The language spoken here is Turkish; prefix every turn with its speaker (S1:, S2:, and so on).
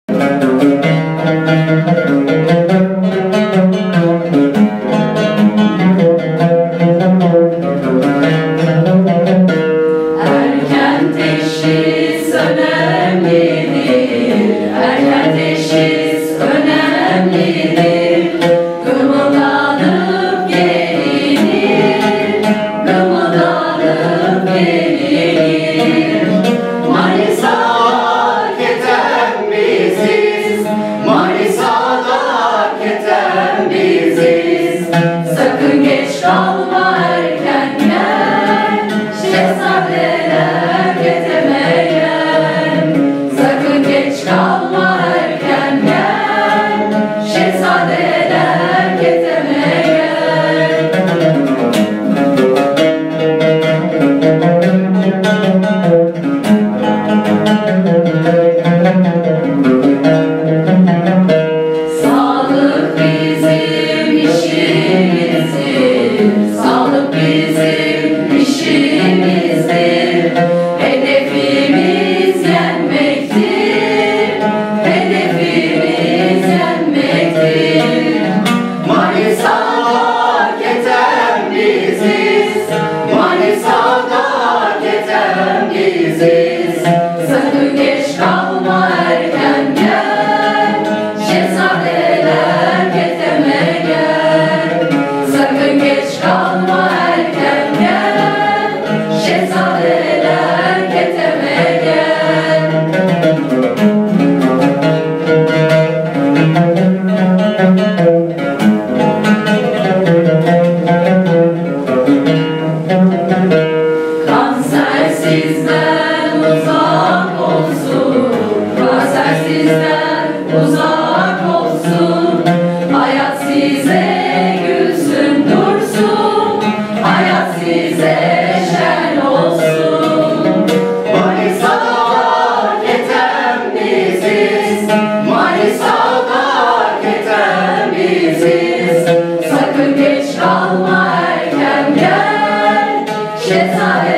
S1: Erken teşhis önemlidir, erken teşhis önemlidir. Kımıldanıp gelinir, kımıldanıp gelinir. Manisa'da keten biziz, Manisa'da keten biziz. Sakın geç kalma, erken gel, şehzadeler keteme gel. Sakın geç kalma, erken gel, şehzadeler keteme gel. Sağlık bizim işimizdir, sağlık bizim işimizdir. Hedefimiz yenmektir, hedefimiz yenmektir. Manisa'da keten biziz, Manisa'da keten biziz. Sakın geç kalma, erken gel, şehzadeler keteme gel. Sakın geç kalma, erken gel, şehzadeler keteme gel. Kanser sizden uzak olsun, kanser sizden uzak olsun. Hayat size gülsün dursun, hayat size şen olsun. Manisa'da keten biziz, Manisa'da keten biziz. Sakın geç kalma, erken gel, şehzade